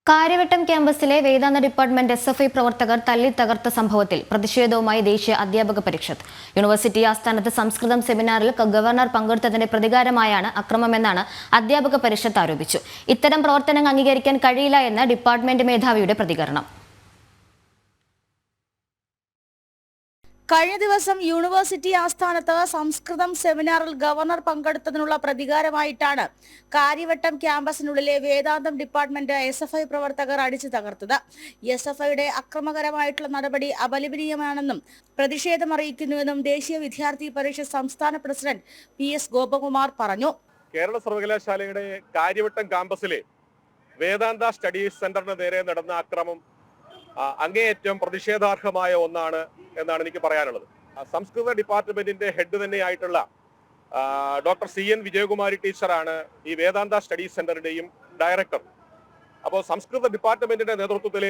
കാര്യവട്ടം ക്യാമ്പസിലെ വേദാന്ത department SFI പ്രവർത്തകർ തല്ലി തകർത്ത സംഭവത്തിൽ പ്രതിഷേധവുമായി ദേശീയ അധ്യാപക പരിഷത്ത്. യൂണിവേഴ്സിറ്റി ആസ്ഥാനത്ത് സംസ്കൃതം സെമിനാറിൽ ഗവർണർ പങ്കെടുത്തതിന്റെ പ്രതികാരമായാണ് അക്രമമെന്നാണ് അധ്യാപക പരിഷത്ത് ആരോപിച്ചു. ഇത്തരം പ്രവർത്തനങ്ങൾ അംഗീകരിക്കാൻ കഴിയില്ല എന്ന് ഡിപ്പാർട്ട്മെന്റ് മേധാവിയുടെ പ്രതികരണം. കഴിഞ്ഞ ദിവസം യൂണിവേഴ്സിറ്റി ആസ്ഥാനത്ത് സംസ്കൃതം സെമിനാറിൽ ഗവർണർ പങ്കെടുത്തതിനുള്ള പ്രതികാരമായിട്ടാണ് കാര്യവട്ടം ക്യാമ്പസിനുള്ളിലെ വേദാന്തം ഡിപ്പാർട്ട്മെന്റ് SFI പ്രവർത്തകർ അടിച്ചു തകർത്തത്. SFIയുടെ അക്രമകരമായിട്ടുള്ള നടപടി അപലപനീയമാണെന്നും പ്രതിഷേധമറിയിക്കുന്നുവെന്നും ദേശീയ വിദ്യാർത്ഥി പരിഷത്ത് സംസ്ഥാന പ്രസിഡന്റ് PS ഗോപകുമാർ പറഞ്ഞു. കേരള സർവകലാശാലയുടെ കാര്യവട്ടം ക്യാമ്പസിലെ വേദാന്ത സ്റ്റഡീസ് സെന്ററിന് നേരെ നടന്ന അക്രമം അങ്ങേയറ്റം പ്രതിഷേധാർഹമായ ഒന്നാണ് എന്നാണ് എനിക്ക് പറയാനുള്ളത്. സംസ്കൃത ഡിപ്പാർട്ട്മെന്റിന്റെ ഹെഡ് തന്നെയായിട്ടുള്ള ഡോക്ടർ CN വിജയകുമാരി ടീച്ചറാണ് ഈ വേദാന്ത സ്റ്റഡീസ് സെന്ററിന്റെയും ഡയറക്ടർ. അപ്പോൾ സംസ്കൃത ഡിപ്പാർട്ട്മെന്റിന്റെ നേതൃത്വത്തിൽ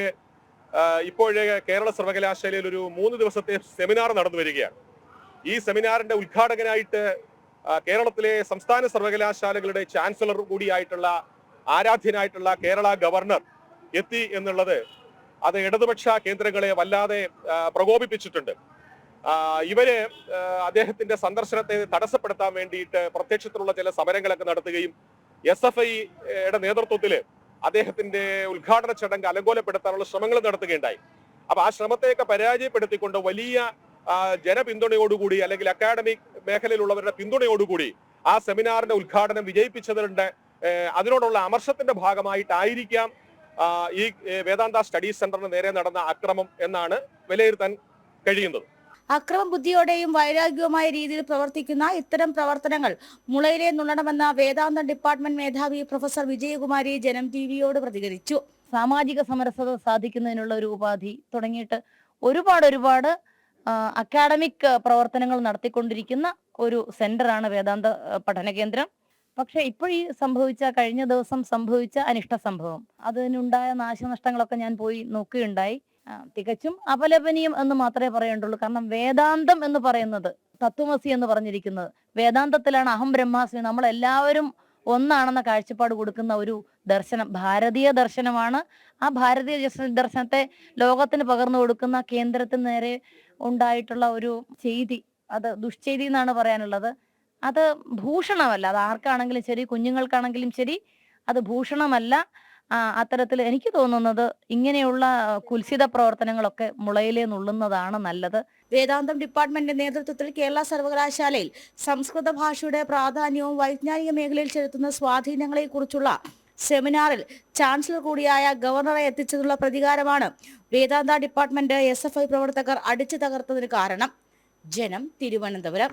ഇപ്പോഴേ കേരള സർവകലാശാലയിൽ ഒരു 3 ദിവസത്തെ സെമിനാർ നടന്നു വരികയാണ്. ഈ സെമിനാറിന്റെ ഉദ്ഘാടകനായിട്ട് കേരളത്തിലെ സംസ്ഥാന സർവകലാശാലകളുടെ ചാൻസലർ കൂടിയായിട്ടുള്ള ആരാധ്യനായിട്ടുള്ള കേരള ഗവർണർ എത്തി എന്നുള്ളത് അത് ഇടതുപക്ഷ കേന്ദ്രങ്ങളെ വല്ലാതെ പ്രകോപിപ്പിച്ചിട്ടുണ്ട്. ഇവര് അദ്ദേഹത്തിന്റെ സന്ദർശനത്തെ തടസ്സപ്പെടുത്താൻ വേണ്ടിയിട്ട് പ്രത്യക്ഷത്തിലുള്ള ചില സമരങ്ങളൊക്കെ നടത്തുകയും SFIയുടെ നേതൃത്വത്തിൽ അദ്ദേഹത്തിന്റെ ഉദ്ഘാടന ചടങ്ങ് അലങ്കോലപ്പെടുത്താനുള്ള ശ്രമങ്ങൾ നടത്തുകയുണ്ടായി. അപ്പൊ ആ ശ്രമത്തെയൊക്കെ പരാജയപ്പെടുത്തിക്കൊണ്ട് വലിയ ജനപിന്തുണയോടുകൂടി അല്ലെങ്കിൽ അക്കാഡമിക് മേഖലയിലുള്ളവരുടെ പിന്തുണയോടുകൂടി ആ സെമിനാറിന്റെ ഉദ്ഘാടനം വിജയിപ്പിച്ചതിന്റെ അതിനോടുള്ള അമർഷത്തിന്റെ ഭാഗമായിട്ടായിരിക്കാം ഈ വേദാന്ത സ്റ്റഡീസ് സെന്ററിന് നേരെ നടന്ന അക്രമം എന്നാണ് വിലയിരുത്താൻ കഴിയുന്നത്. അക്രമ ബുദ്ധിയോടെയും വൈരാഗ്യവുമായ രീതിയിൽ പ്രവർത്തിക്കുന്ന ഇത്തരം പ്രവർത്തനങ്ങൾ മുളയിലെ നുള്ളണമെന്ന വേദാന്ത ഡിപ്പാർട്ട്മെന്റ് മേധാവി പ്രൊഫസർ വിജയകുമാരി ജനം TVയോട് പ്രതികരിച്ചു. സാമാജിക സമരസത സാധിക്കുന്നതിനുള്ള ഒരു ഉപാധി തുടങ്ങിയിട്ട് ഒരുപാട് അക്കാഡമിക് പ്രവർത്തനങ്ങൾ നടത്തിക്കൊണ്ടിരിക്കുന്ന ഒരു സെന്ററാണ് വേദാന്ത പഠന കേന്ദ്രം. പക്ഷെ ഇപ്പോൾ കഴിഞ്ഞ ദിവസം സംഭവിച്ച അനിഷ്ട സംഭവം, അതിനുണ്ടായ നാശനഷ്ടങ്ങളൊക്കെ ഞാൻ പോയി നോക്കുകയുണ്ടായി. തികച്ചും അപലപനീയം എന്ന് മാത്രമേ പറയേണ്ടുള്ളൂ. കാരണം വേദാന്തം എന്ന് പറയുന്നത്, തത്വമസി എന്ന് പറഞ്ഞിരിക്കുന്നത് വേദാന്തത്തിലാണ്. അഹം ബ്രഹ്മാസ്മി, നമ്മളെല്ലാവരും ഒന്നാണെന്ന കാഴ്ചപ്പാട് കൊടുക്കുന്ന ഒരു ദർശനം ഭാരതീയ ദർശനമാണ്. ആ ഭാരതീയ ദർശനത്തെ ലോകത്തിന് പകർന്നു കൊടുക്കുന്ന കേന്ദ്രത്തിന് നേരെ ഉണ്ടായിട്ടുള്ള ഒരു ചെയ്തി, അത് ദുഷ്ചെയ്തി എന്നാണ് പറയാനുള്ളത്. അത് ഭൂഷണമല്ല. അത് ആർക്കാണെങ്കിലും ശരി, കുഞ്ഞുങ്ങൾക്കാണെങ്കിലും ശരി, അത് ഭൂഷണമല്ല. അത്തരത്തിൽ എനിക്ക് തോന്നുന്നത് ഇങ്ങനെയുള്ള കുൽസിത പ്രവർത്തനങ്ങളൊക്കെ മുളയിലേ നുള്ളുന്നതാണ് നല്ലത്. വേദാന്തം ഡിപ്പാർട്ട്മെന്റിന്റെ നേതൃത്വത്തിൽ കേരള സർവകലാശാലയിൽ സംസ്കൃത ഭാഷയുടെ പ്രാധാന്യവും വൈജ്ഞാനിക മേഖലയിൽ ചെലുത്തുന്ന സ്വാധീനങ്ങളെ കുറിച്ചുള്ള സെമിനാറിൽ ചാൻസലർ കൂടിയായ ഗവർണറെ എത്തിച്ചതിനുള്ള പ്രതികാരമാണ് വേദാന്ത ഡിപ്പാർട്ട്മെന്റ് SFI പ്രവർത്തകർ അടിച്ചു തകർത്തതിന് കാരണം. ജനം, തിരുവനന്തപുരം.